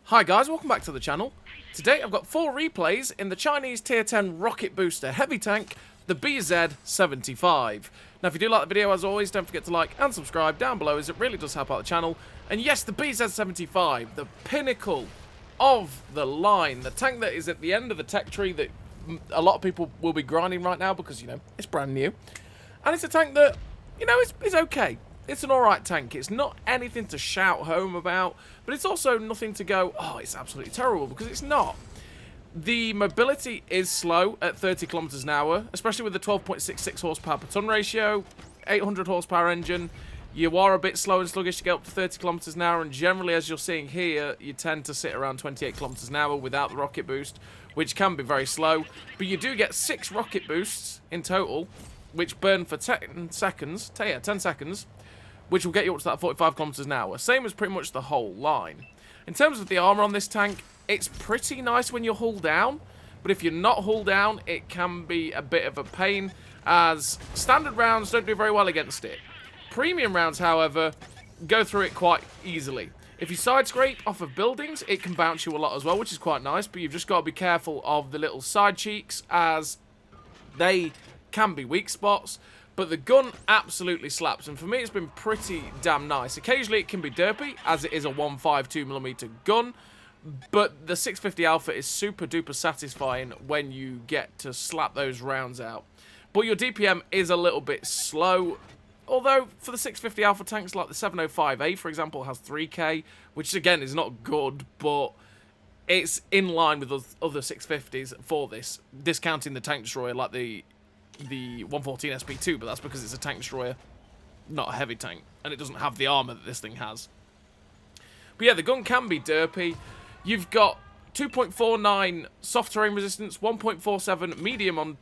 Hi guys, welcome back to the channel. Today I've got 4 replays in the Chinese Tier 10 rocket booster heavy tank, the BZ-75. Now if you do like the video, as always, don't forget to like and subscribe down below, as it really does help out the channel. And yes, the BZ-75, the pinnacle of the line, the tank that is at the end of the tech tree that a lot of people will be grinding right now because, you know, it's brand new. And it's a tank that, you know, is okay. It's an alright tank. It's not anything to shout home about, but it's also nothing to go, oh, it's absolutely terrible, because it's not. The mobility is slow at 30 kilometers an hour, especially with the 12.66 horsepower per ton ratio, 800 horsepower engine. You are a bit slow and sluggish to get up to 30 kilometers an hour, and generally, as you're seeing here, you tend to sit around 28 kilometers an hour without the rocket boost, which can be very slow. But you do get 6 rocket boosts in total, which burn for 10 seconds, which will get you up to that 45 kilometers an hour. Same as pretty much the whole line. In terms of the armor on this tank, it's pretty nice when you're hull down, but if you're not hull down, it can be a bit of a pain, as standard rounds don't do very well against it. Premium rounds, however, go through it quite easily. If you side scrape off of buildings, it can bounce you a lot as well, which is quite nice, but you've just got to be careful of the little side cheeks, as they can be weak spots. But the gun absolutely slaps, and for me it's been pretty damn nice. Occasionally it can be derpy, as it is a 152mm gun, but the 650 Alpha is super duper satisfying when you get to slap those rounds out. But your DPM is a little bit slow, although for the 650 Alpha tanks like the 705A, for example, has 3k, which again is not good, but it's in line with other 650s for this, discounting the tank destroyer like the 114 SP2, but that's because it's a tank destroyer, not a heavy tank, and it doesn't have the armor that this thing has. But yeah, the gun can be derpy. You've got 2.49 soft terrain resistance, 1.47 medium on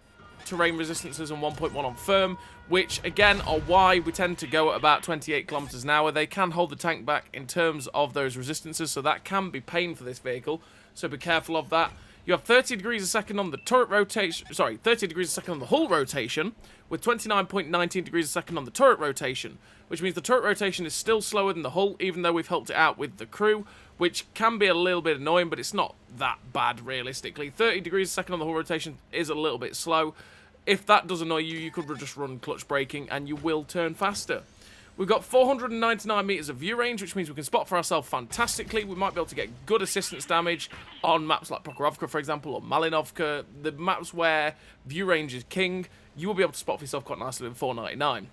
terrain resistances, and 1.1 on firm, which again are why we tend to go at about 28 kilometers an hour. They can hold the tank back in terms of those resistances, so that can be pain for this vehicle, so be careful of that. You have 30 degrees a second on the turret rotation, 30 degrees a second on the hull rotation, with 29.19 degrees a second on the turret rotation, which means the turret rotation is still slower than the hull, even though we've helped it out with the crew, which can be a little bit annoying, but it's not that bad realistically. 30 degrees a second on the hull rotation is a little bit slow. If that does annoy you, you could just run clutch braking and you will turn faster. We've got 499 meters of view range, which means we can spot for ourselves fantastically. We might be able to get good assistance damage on maps like Prokhorovka, for example, or Malinovka. The maps where view range is king, you will be able to spot for yourself quite nicely with 499.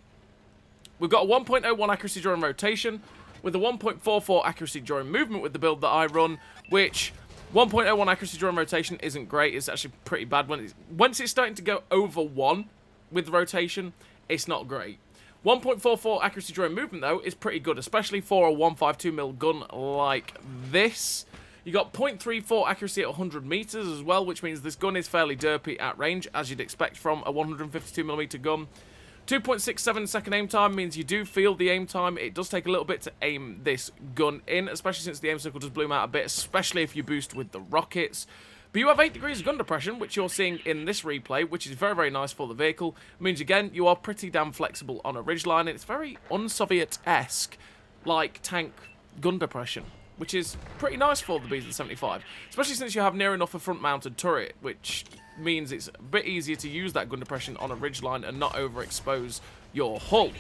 We've got a 1.01 accuracy during rotation, with a 1.44 accuracy during movement with the build that I run, which 1.01 accuracy during rotation isn't great. It's actually pretty bad. Once it's starting to go over 1 with the rotation, it's not great. 1.44 accuracy during movement, though, is pretty good, especially for a 152mm gun like this. You got 0.34 accuracy at 100 meters as well, which means this gun is fairly derpy at range, as you'd expect from a 152mm gun. 2.67 second aim time means you do feel the aim time. It does take a little bit to aim this gun in, especially since the aim circle does bloom out a bit, especially if you boost with the rockets. But you have 8 degrees of gun depression, which you're seeing in this replay, which is very, very nice for the vehicle. It means, again, you are pretty damn flexible on a ridgeline, and it's very un-Soviet-esque, like tank gun depression, which is pretty nice for the BZ-75, especially since you have near enough a front-mounted turret, which means it's a bit easier to use that gun depression on a ridgeline and not overexpose your hull.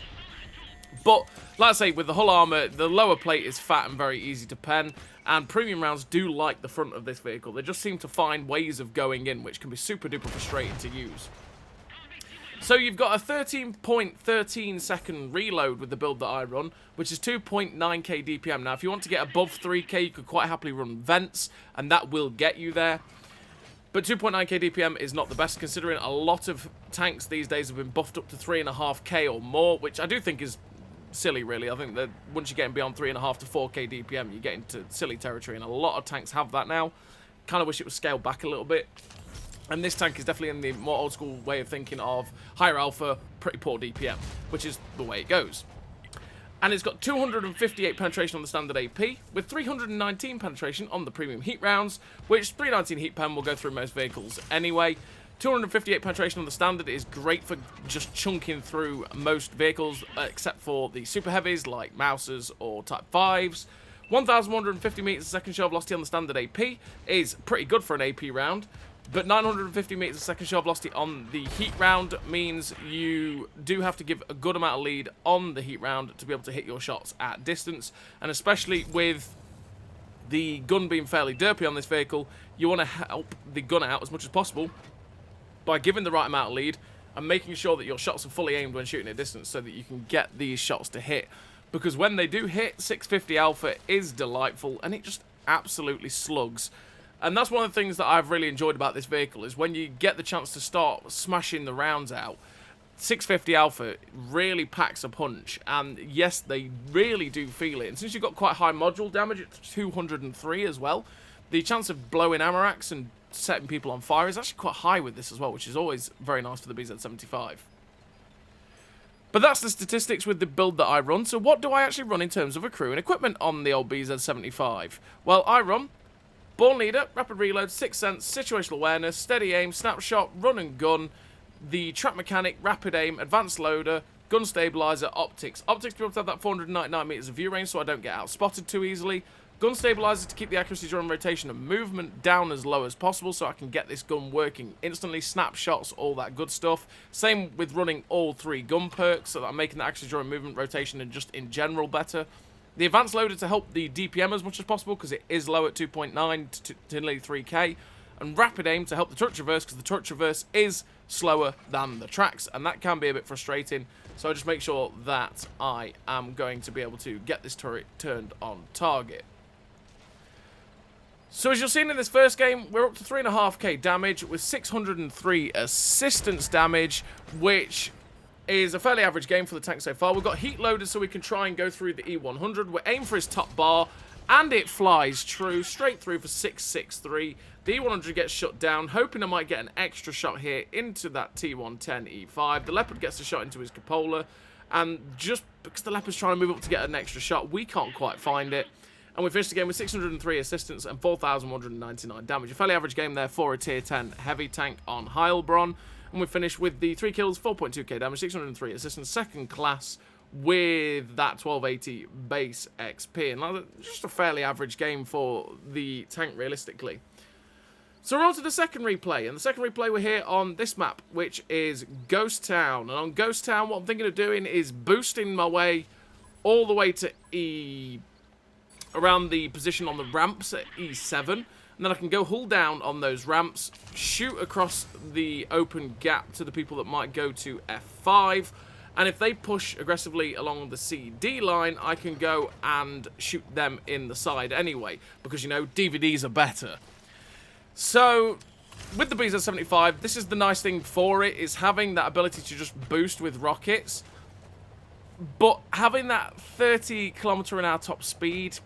But, like I say, with the hull armor, the lower plate is fat and very easy to pen, and premium rounds do like the front of this vehicle. They just seem to find ways of going in, which can be super duper frustrating to use. So you've got a 13.13 second reload with the build that I run, which is 2.9k DPM. Now, if you want to get above 3k, you could quite happily run vents, and that will get you there. But 2.9k DPM is not the best, considering a lot of tanks these days have been buffed up to 3.5k or more, which I do think is silly, really. I think that once you're getting beyond 3.5 to 4k DPM, you get into silly territory, and a lot of tanks have that now. Kind of wish it was scaled back a little bit. And this tank is definitely in the more old school way of thinking of higher alpha, pretty poor DPM, which is the way it goes. And it's got 258 penetration on the standard AP, with 319 penetration on the premium heat rounds, which 319 heat pen will go through most vehicles anyway. 258 penetration on the standard is great for just chunking through most vehicles, except for the super heavies like Mousers or Type 5s. 1,150 meters a second shell velocity on the standard AP is pretty good for an AP round. But 950 meters a second shell velocity on the heat round means you do have to give a good amount of lead on the heat round to be able to hit your shots at distance. And especially with the gun being fairly derpy on this vehicle, you want to help the gun out as much as possible by giving the right amount of lead and making sure that your shots are fully aimed when shooting at distance so that you can get these shots to hit. Because when they do hit, 650 Alpha is delightful and it just absolutely slugs. And that's one of the things that I've really enjoyed about this vehicle, is when you get the chance to start smashing the rounds out, 650 Alpha really packs a punch. And yes, they really do feel it. And since you've got quite high module damage at 203 as well, the chance of blowing Armour and setting people on fire is actually quite high with this as well, which is always very nice for the BZ-75. But that's the statistics with the build that I run. So what do I actually run in terms of a crew and equipment on the old BZ-75? Well, I run Born Leader, Rapid Reload, Sixth Sense, Situational Awareness, Steady Aim, Snapshot, Run and Gun, the Trap Mechanic, Rapid Aim, Advanced Loader, Gun Stabilizer, Optics. Optics to be able to have that 499 meters of view range so I don't get out-spotted too easily. Gun Stabilizer to keep the accuracy during rotation and movement down as low as possible so I can get this gun working instantly. Snapshots, all that good stuff. Same with running all 3 gun perks so that I'm making the accuracy during movement, rotation, and just in general better. The Advanced Loader to help the DPM as much as possible because it is low at 2.9 to nearly 3k. And Rapid Aim to help the turret traverse because the turret traverse is slower than the tracks and that can be a bit frustrating. So I just make sure that I am going to be able to get this turret turned on target. So as you're seeing in this first game, we're up to 3.5k damage with 603 assistance damage, which is a fairly average game for the tank so far. We've got heat loaded so we can try and go through the E100. We're aiming for his top bar, and it flies true, straight through for 663. The E100 gets shut down, hoping I might get an extra shot here into that T110 E5. The Leopard gets a shot into his cupola, and just because the Leopard's trying to move up to get an extra shot, we can't quite find it. And we finished the game with 603 assistance and 4,199 damage. A fairly average game there for a tier 10 heavy tank on Heilbronn. And we finished with the 3 kills, 4.2k damage, 603 assistance, second class with that 1280 base XP. And just a fairly average game for the tank realistically. So we're on to the second replay. And the second replay we're here on this map, which is Ghost Town. And on Ghost Town, what I'm thinking of doing is boosting my way all the way to around the position on the ramps at E7. And then I can go hull down on those ramps, shoot across the open gap to the people that might go to F5. And if they push aggressively along the CD line, I can go and shoot them in the side anyway. Because, you know, DVDs are better. So, with the BZ-75, this is the nice thing for it, is having that ability to just boost with rockets. But having that 30 km/h top speed,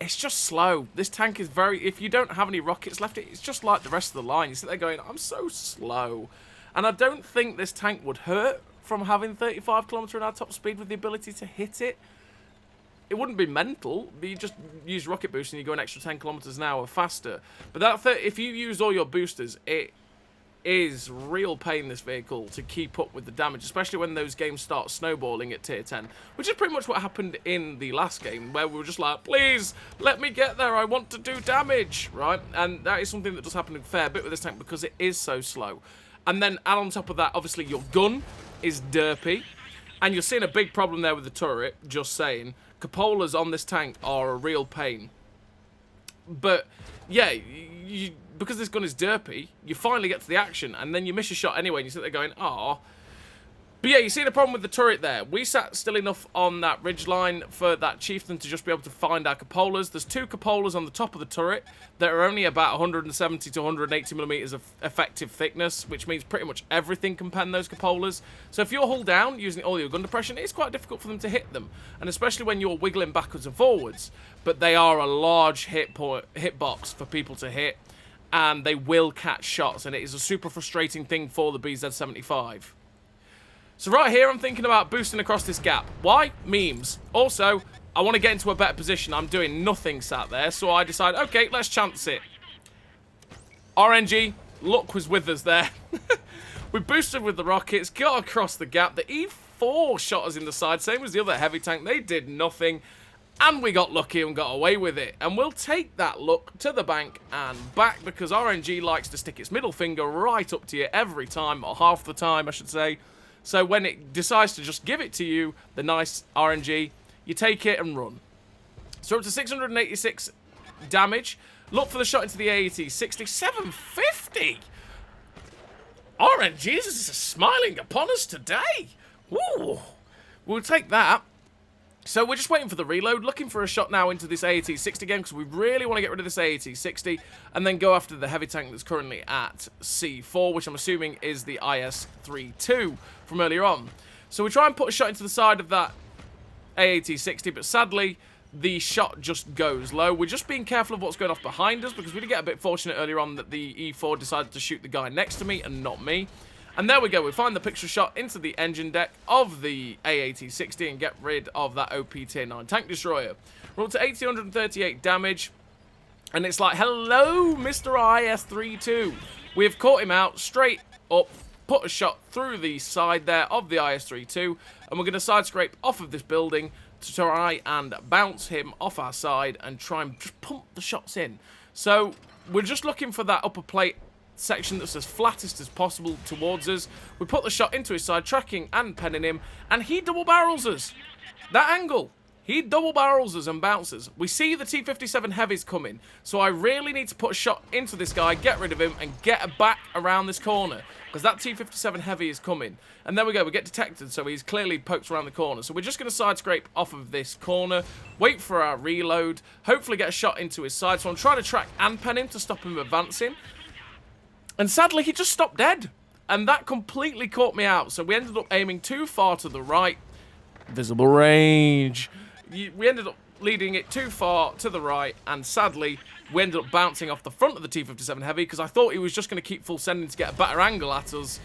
it's just slow. This tank is very... If you don't have any rockets left, it's just like the rest of the line. You sit there going, I'm so slow. And I don't think this tank would hurt from having 35 km/h top speed with the ability to hit it. It wouldn't be mental. You just use rocket boost and you go an extra 10 kilometers an hour faster. But that if you use all your boosters, it is real pain, this vehicle, to keep up with the damage, especially when those games start snowballing at tier 10, which is pretty much what happened in the last game, where we were just like, please, let me get there, I want to do damage, right? And that is something that does happen a fair bit with this tank because it is so slow. And then add on top of that, obviously, your gun is derpy, and you're seeing a big problem there with the turret, just saying. Cupolas on this tank are a real pain. But, yeah, because this gun is derpy, you finally get to the action, and then you miss a shot anyway, and you sit there going, "Aw." But yeah, you see the problem with the turret there. We sat still enough on that ridgeline for that chieftain to just be able to find our cupolas. There's 2 cupolas on the top of the turret that are only about 170 to 180 millimeters of effective thickness, which means pretty much everything can pen those cupolas. So if you're hull down using all your gun depression, it's quite difficult for them to hit them, and especially when you're wiggling backwards and forwards. But they are a large hitbox for people to hit, and they will catch shots, and it is a super frustrating thing for the BZ-75. So right here, I'm thinking about boosting across this gap. Why? Memes. Also, I want to get into a better position. I'm doing nothing sat there, so I decide, okay, let's chance it. RNG, luck was with us there. We boosted with the rockets, got across the gap. The E4 shot us in the side, same as the other heavy tank. They did nothing. And we got lucky and got away with it. And we'll take that luck to the bank and back, because RNG likes to stick its middle finger right up to you every time, or half the time, I should say. So when it decides to just give it to you, the nice RNG, you take it and run. So up to 686 damage. Look for the shot into the AAT. 6750! RNG is smiling upon us today. Woo! We'll take that. So we're just waiting for the reload, looking for a shot now into this AAT-60 again, because we really want to get rid of this AAT-60 and then go after the heavy tank that's currently at C4, which I'm assuming is the IS-32 from earlier on. So we try and put a shot into the side of that AAT-60, but sadly, the shot just goes low. We're just being careful of what's going off behind us, because we did get a bit fortunate earlier on that the E4 decided to shoot the guy next to me and not me. And there we go, we find the picture shot into the engine deck of the AAT-60 and get rid of that OP Tier 9 tank destroyer. We're up to 1,838 damage, and it's like, hello, Mr. IS-32. We have caught him out straight up, put a shot through the side there of the IS-32, and we're going to side scrape off of this building to try and bounce him off our side and try and just pump the shots in. So we're just looking for that upper plate section that's as flattest as possible towards us. We put the shot into his side, tracking and penning him, and he double barrels us. That angle, he double barrels us and bounces. We see the T-57 heavies coming, so I really need to put a shot into this guy, get rid of him, and get back around this corner, because that T-57 heavy is coming. And there we go, we get detected, so he's clearly poked around the corner. So we're just going to side scrape off of this corner, wait for our reload, hopefully get a shot into his side. So I'm trying to track and pen him to stop him advancing. And sadly, he just stopped dead. And that completely caught me out. So we ended up aiming too far to the right. Visible range. We ended up leading it too far to the right. And sadly, we ended up bouncing off the front of the T-57 Heavy, because I thought he was just going to keep full sending to get a better angle at us.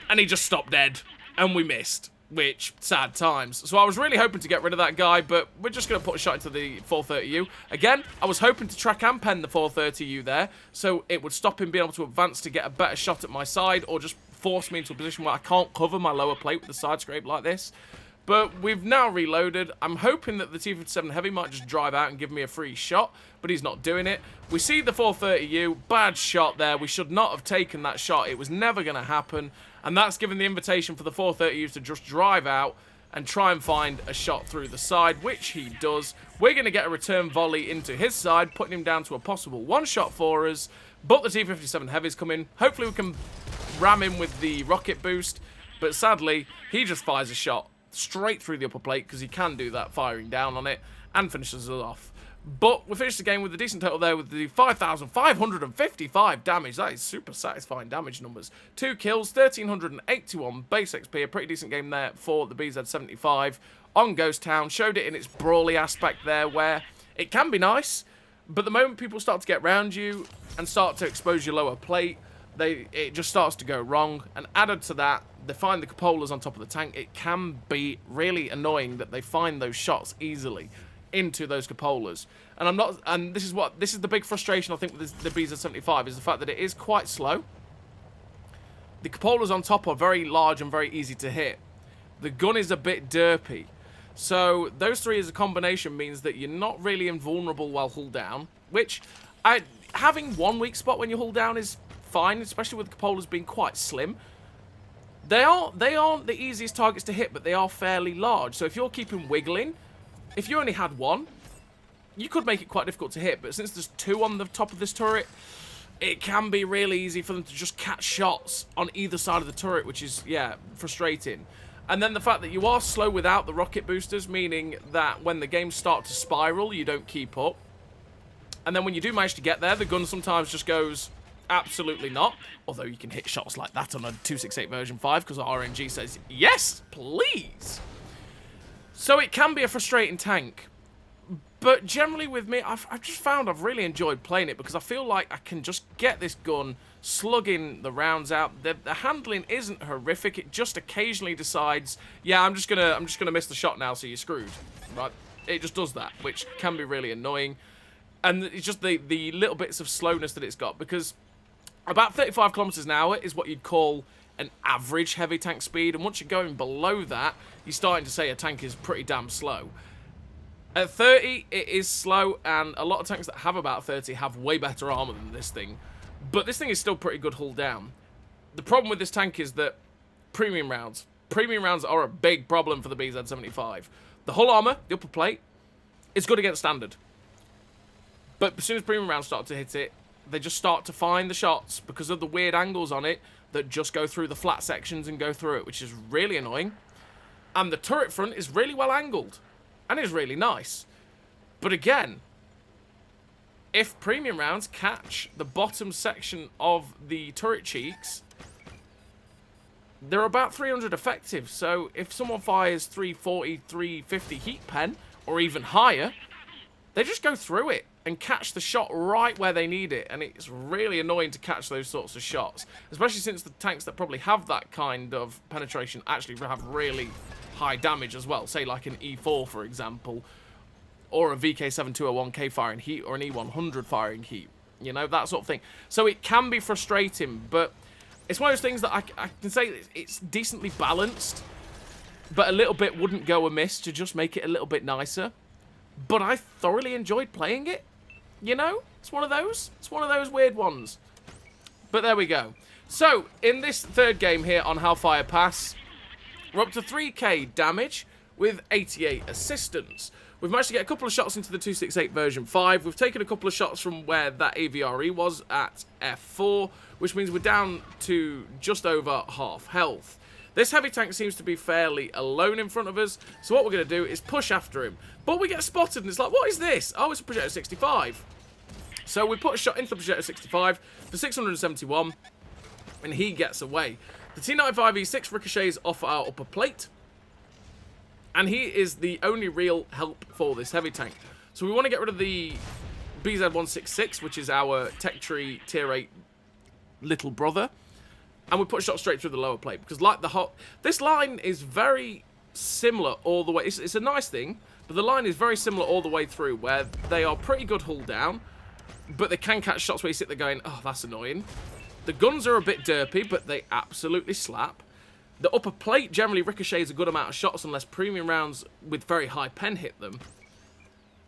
And he just stopped dead. And we missed. Which, sad times. So I was really hoping to get rid of that guy, but we're just going to put a shot into the 430U. Again, I was hoping to track and pen the 430U there, so it would stop him being able to advance to get a better shot at my side, or just force me into a position where I can't cover my lower plate with the side scrape like this. But we've now reloaded. I'm hoping that the T-57 Heavy might just drive out and give me a free shot, but he's not doing it. We see the 430U, bad shot there. We should not have taken that shot. It was never going to happen. And that's given the invitation for the 430U to just drive out and try and find a shot through the side, which he does. We're going to get a return volley into his side, putting him down to a possible one shot for us. But the T-57 Heavy's come in. Hopefully we can ram him with the rocket boost. But sadly, he just fires a shot straight through the upper plate, because he can do that, firing down on it, and finishes it off. But we finished the game with a decent total there with the 5,555 damage. That is super satisfying damage numbers. 2 kills, 1,381 base XP. A pretty decent game there for the BZ-75 on Ghost Town. Showed it in its brawly aspect there, where it can be nice, but the moment people start to get around you and start to expose your lower plate, it just starts to go wrong. And added to that, they find the cupolas on top of the tank. It can be really annoying that they find those shots easily into those cupolas. And this is the big frustration I think with the BZ-75, is the fact that it is quite slow. The cupolas on top are very large and very easy to hit. The gun is a bit derpy. So those three as a combination means that you're not really invulnerable while hull down, which having one weak spot when you hull down is fine, especially with the cupolas being quite slim. They aren't the easiest targets to hit, but they are fairly large. So if you're keeping wiggling, if you only had one, you could make it quite difficult to hit. But since there's 2 on the top of this turret, it can be really easy for them to just catch shots on either side of the turret, which is, yeah, frustrating. And then the fact that you are slow without the rocket boosters, meaning that when the games start to spiral, you don't keep up. And then when you do manage to get there, the gun sometimes just goes absolutely not. Although you can hit shots like that on a 268 version 5, because RNG says, yes, please. So it can be a frustrating tank. But generally with me, I've just found I've really enjoyed playing it, because I feel like I can just get this gun slugging the rounds out. The handling isn't horrific. It just occasionally decides, yeah, I'm just gonna miss the shot now, so you're screwed. Right? It just does that, which can be really annoying. And it's just the little bits of slowness that it's got, because about 35 kilometers an hour is what you'd call an average heavy tank speed, and once you're going below that, you're starting to say a tank is pretty damn slow. At 30, it is slow, and a lot of tanks that have about 30 have way better armor than this thing. But this thing is still pretty good hull down. The problem with this tank is that premium rounds are a big problem for the BZ-75. The hull armor, the upper plate, is good against standard. But as soon as premium rounds start to hit it, they just start to find the shots because of the weird angles on it that just go through the flat sections and go through it, which is really annoying. And the turret front is really well angled and is really nice. But again, if premium rounds catch the bottom section of the turret cheeks, they're about 300 effective. So if someone fires 340, 350 heat pen, or even higher, they just go through it and catch the shot right where they need it. And it's really annoying to catch those sorts of shots, especially since the tanks that probably have that kind of penetration actually have really high damage as well. Say like an E4, for example, or a VK7201K firing heat, or an E100 firing heat. You know, that sort of thing. So it can be frustrating, but it's one of those things that I can say it's decently balanced, but a little bit wouldn't go amiss to just make it a little bit nicer. But I thoroughly enjoyed playing it. You know, it's one of those. It's one of those weird ones. But there we go. So, in this third game here on Hellfire Pass, we're up to 3k damage with 88 assistance. We've managed to get a couple of shots into the 268 version 5. We've taken a couple of shots from where that AVRE was at F4, which means we're down to just over half health. This heavy tank seems to be fairly alone in front of us, so what we're going to do is push after him. But we get spotted, and it's like, what is this? Oh, it's a Projecto 65. So we put a shot into the Projecto 65 for 671, and he gets away. The T95E6 ricochets off our upper plate, and he is the only real help for this heavy tank. So we want to get rid of the BZ-166, which is our Tech Tree Tier 8 little brother. And we put a shot straight through the lower plate. Because like this line is very similar all the way. It's a nice thing, but the line is very similar all the way through, where they are pretty good hull down, but they can catch shots where you sit there going, oh, that's annoying. The guns are a bit derpy, but they absolutely slap. The upper plate generally ricochets a good amount of shots unless premium rounds with very high pen hit them.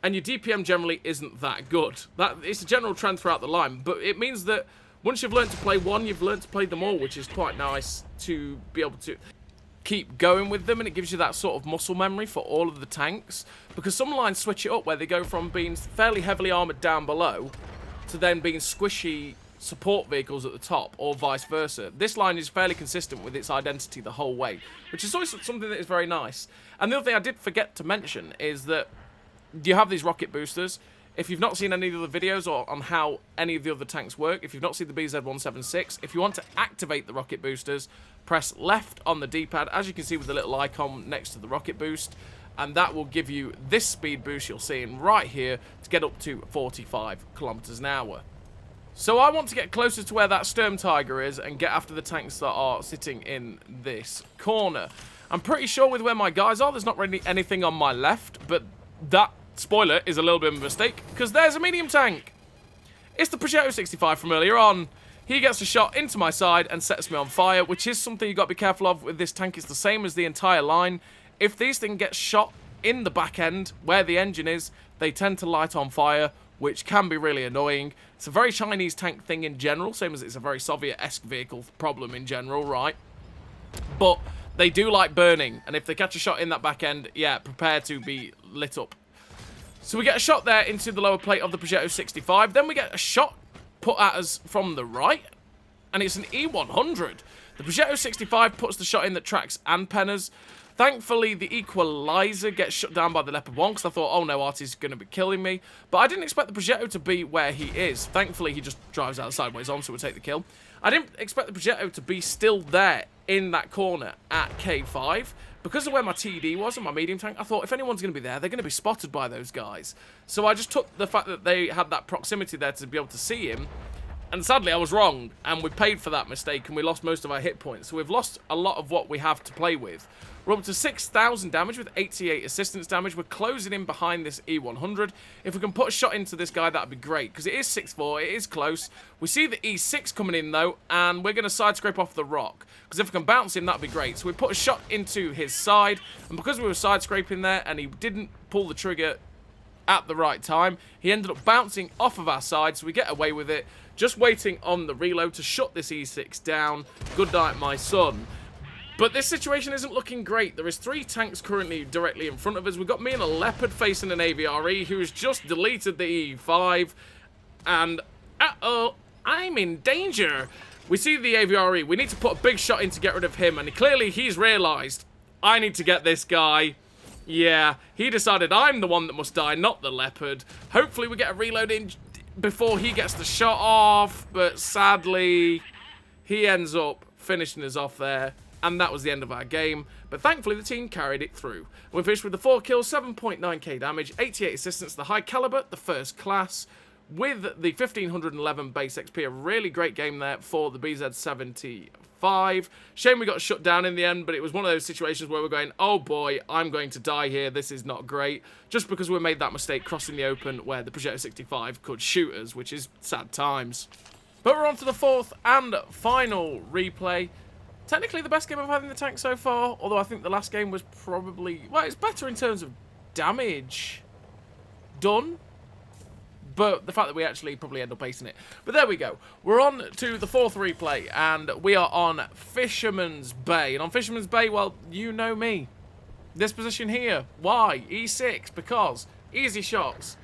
And your DPM generally isn't that good. It's a general trend throughout the line, but it means that once you've learned to play one, you've learned to play them all, which is quite nice to be able to keep going with them, and it gives you that sort of muscle memory for all of the tanks, because some lines switch it up where they go from being fairly heavily armoured down below to then being squishy support vehicles at the top, or vice versa. This line is fairly consistent with its identity the whole way, which is always something that is very nice. And the other thing I did forget to mention is that you have these rocket boosters. If you've not seen any of the other videos or on how any of the other tanks work, if you've not seen the BZ-176, if you want to activate the rocket boosters, press left on the D-pad, as you can see with the little icon next to the rocket boost, and that will give you this speed boost you're seeing right here to get up to 45 kilometers an hour. So I want to get closer to where that Sturm Tiger is and get after the tanks that are sitting in this corner. I'm pretty sure with where my guys are, there's not really anything on my left, but that spoiler is a little bit of a mistake, because there's a medium tank. It's the Projecto 65 from earlier on. He gets a shot into my side and sets me on fire, which is something you've got to be careful of with this tank. It's the same as the entire line. If these things get shot in the back end, where the engine is, they tend to light on fire, which can be really annoying. It's a very Chinese tank thing in general, same as it's a very Soviet-esque vehicle problem in general, right? But they do like burning, and if they catch a shot in that back end, yeah, prepare to be lit up. So we get a shot there into the lower plate of the Projecto 65. Then we get a shot put at us from the right, and it's an E100. The Projecto 65 puts the shot in that tracks and penners. Thankfully, the equalizer gets shut down by the Leopard 1, because I thought, oh no, Artie's going to be killing me. But I didn't expect the Projecto to be where he is. Thankfully, he just drives out sideways on, so we'll take the kill. I didn't expect the Projecto to be still there in that corner at K5. Because of where my TD was and my medium tank, I thought if anyone's going to be there, they're going to be spotted by those guys. So I just took the fact that they had that proximity there to be able to see him. And sadly, I was wrong, and we paid for that mistake, and we lost most of our hit points. So we've lost a lot of what we have to play with. We're up to 6,000 damage with 88 assistance damage. We're closing in behind this E100. If we can put a shot into this guy, that'd be great, because it is 6'4", it is close. We see the E6 coming in, though, and we're going to side scrape off the rock, because if we can bounce him, that'd be great. So we put a shot into his side, and because we were side scraping there, and he didn't pull the trigger at the right time. He ended up bouncing off of our side, so we get away with it. Just waiting on the reload to shut this E6 down. Good night, my son. But this situation isn't looking great. There is 3 tanks currently directly in front of us. We've got me and a Leopard facing an AVRE who has just deleted the E5. And, uh-oh, I'm in danger. We see the AVRE. We need to put a big shot in to get rid of him. And clearly he's realised, I need to get this guy. Yeah, he decided I'm the one that must die, not the Leopard. Hopefully we get a reload in before he gets the shot off. But sadly, he ends up finishing us off there. And that was the end of our game. But thankfully, the team carried it through. We finished with the 4 kills, 7.9k damage, 88 assistance, the high caliber, the first class, with the 1511 base XP. A really great game there for the BZ-75. Shame we got shut down in the end, but it was one of those situations where we're going, oh boy, I'm going to die here. This is not great. Just because we made that mistake crossing the open where the Projector 65 could shoot us, which is sad times. But we're on to the 4th and final replay. Technically the best game I've had in the tank so far, although I think the last game was probably, well, it's better in terms of damage done, but the fact that we actually probably end up acing it. But there we go. We're on to the 4th replay, and we are on Fisherman's Bay. And on Fisherman's Bay, well, you know me. This position here. Why? E6, because easy shots.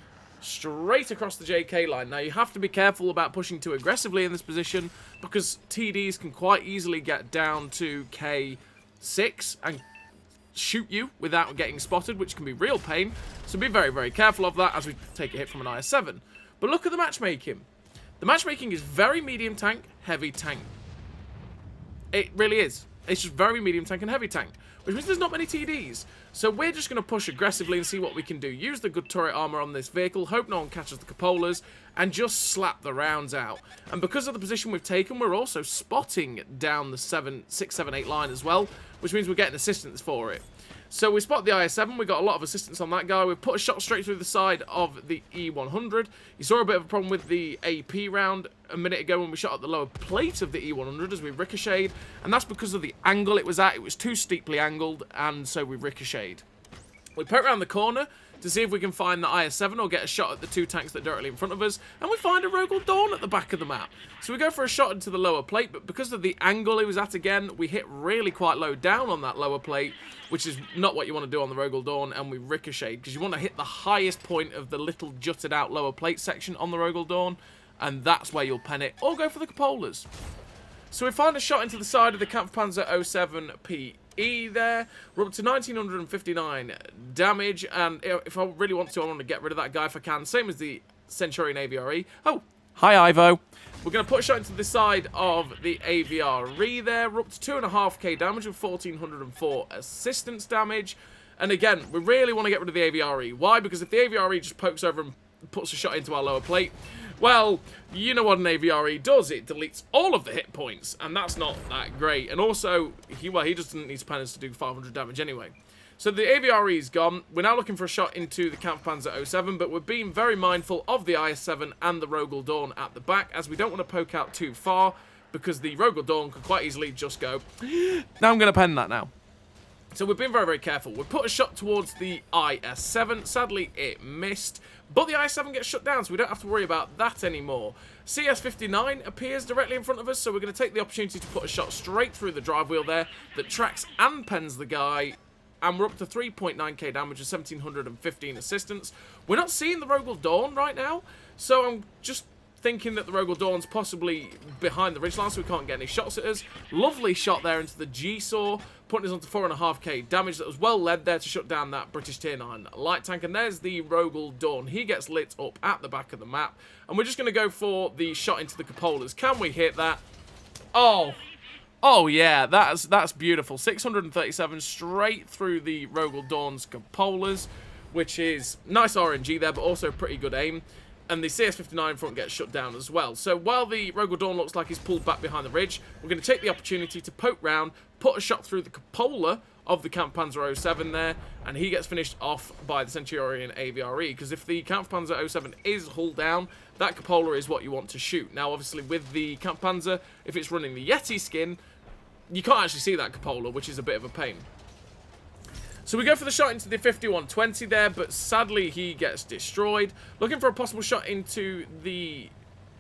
Straight across the JK line. Now, you have to be careful about pushing too aggressively in this position because TDs can quite easily get down to K6 and shoot you without getting spotted, which can be real pain. So be very, very careful of that as we take a hit from an IS-7. But look at the matchmaking. The matchmaking is very medium tank, heavy tank. It really is. It's just very medium tank and heavy tank, which means there's not many TDs. So we're just going to push aggressively and see what we can do. Use the good turret armor on this vehicle, hope no one catches the cupolas, and just slap the rounds out. And because of the position we've taken, we're also spotting down the 6, 7, 8 line as well, which means we're getting assistance for it. So we spot the IS-7, we got a lot of assistance on that guy. We put a shot straight through the side of the E100. You saw a bit of a problem with the AP round a minute ago when we shot at the lower plate of the E100 as we ricocheted, and that's because of the angle it was at. It was too steeply angled, and so we ricocheted. We poke around the corner to see if we can find the IS-7 or get a shot at the 2 tanks that are directly in front of us, and we find a Rogel Dawn at the back of the map. So we go for a shot into the lower plate, but because of the angle it was at again, we hit really quite low down on that lower plate, which is not what you want to do on the Rogel Dawn, and we ricocheted, because you want to hit the highest point of the little jutted out lower plate section on the Rogel Dawn, and that's where you'll pen it, or go for the cupolas. So we find a shot into the side of the Kampfpanzer 07PE there. We're up to 1959 damage, and if I really want to, I want to get rid of that guy if I can. Same as the Centurion AVRE. Oh, hi Ivo. We're going to put a shot into the side of the AVRE there. We're up to 2.5k damage with 1404 assistance damage. And again, we really want to get rid of the AVRE. Why? Because if the AVRE just pokes over and puts a shot into our lower plate, well, you know what an AVRE does. It deletes all of the hit points, and that's not that great. And also, he just doesn't need penance to do 500 damage anyway. So the AVRE is gone. We're now looking for a shot into the Kampfpanzer 07, but we're being very mindful of the IS-7 and the Rogel Dawn at the back, as we don't want to poke out too far, because the Rogel Dawn could quite easily just go, now I'm going to pen that now. So we've been very, very careful. We put a shot towards the IS-7. Sadly, it missed. But the IS-7 gets shut down, so we don't have to worry about that anymore. CS-59 appears directly in front of us, so we're going to take the opportunity to put a shot straight through the drive wheel there that tracks and pens the guy. And we're up to 3.9k damage with 1715 assistance. We're not seeing the Rogel Dawn right now, so I'm just thinking that the Rogel Dawn's possibly behind the ridgeline, so we can't get any shots at us. Lovely shot there into the G-Saw, putting us onto 4.5k damage. That was well led there to shut down that British Tier 9 light tank. And there's the Rogel Dawn. He gets lit up at the back of the map. And we're just going to go for the shot into the cupolas. Can we hit that? Oh yeah, that's beautiful. 637 straight through the Rogel Dawn's cupolas, which is nice RNG there, but also pretty good aim. And the CS-59 front gets shut down as well. So while the Rogel Dawn looks like he's pulled back behind the ridge, we're going to take the opportunity to poke round, put a shot through the cupola of the Kampfpanzer 07 there, and he gets finished off by the Centurion AVRE. Because if the Kampfpanzer 07 is hull down, that cupola is what you want to shoot. Now, obviously, with the Kampfpanzer, if it's running the Yeti skin, you can't actually see that cupola, which is a bit of a pain. So we go for the shot into the 5120 there, but sadly he gets destroyed. Looking for a possible shot into the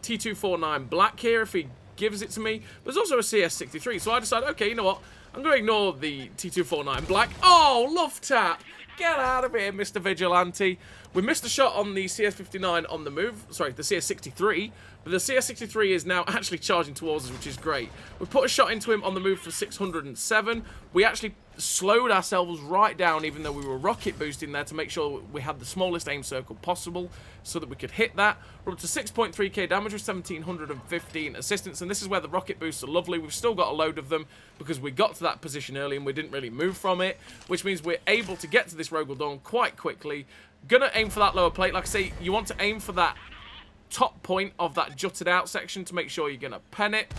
T249 black here if he gives it to me. But there's also a CS63, so I decided, okay, you know what? I'm going to ignore the T249 black. Oh, love tap! Get out of here, Mr. Vigilante. We missed a shot on the CS59 on the move. Sorry, the CS63. But the CS63 is now actually charging towards us, which is great. We put a shot into him on the move for 607. We actually slowed ourselves right down, even though we were rocket boosting there, to make sure we had the smallest aim circle possible so that we could hit that. We're up to 6.3k damage with 1715 assistance, and this is where the rocket boosts are lovely. We've still got a load of them because we got to that position early and we didn't really move from it, which means we're able to get to this Rogal Dawn quite quickly. Gonna aim for that lower plate. Like I say, you want to aim for that top point of that jutted out section to make sure you're gonna pen it.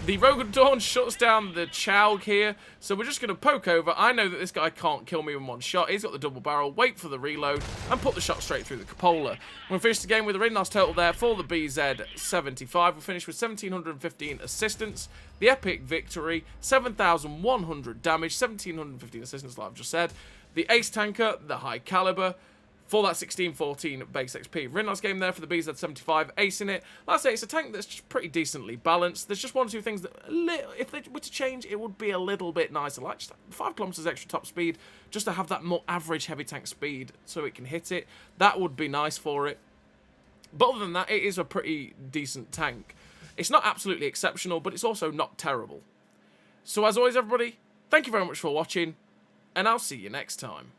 The Rogal Dawn shuts down the Chaug here, so we're just gonna poke over. I know that this guy can't kill me in one shot. He's got the double barrel, wait for the reload, and put the shot straight through the cupola. We finished the game with a really nice total there for the BZ-75. We finished with 1715 assistance, the epic victory, 7,100 damage, 1715 assistance like I've just said. The ace tanker, the high caliber, for that 1614 base XP. Really nice game there for the BZ-75, ace in it. Like I say, it's a tank that's just pretty decently balanced. There's just one or two things that, if they were to change, it would be a little bit nicer. Like just 5 kilometers extra top speed, just to have that more average heavy tank speed so it can hit it. That would be nice for it. But other than that, it is a pretty decent tank. It's not absolutely exceptional, but it's also not terrible. So as always, everybody, thank you very much for watching, and I'll see you next time.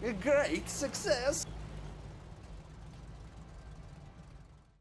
A great success!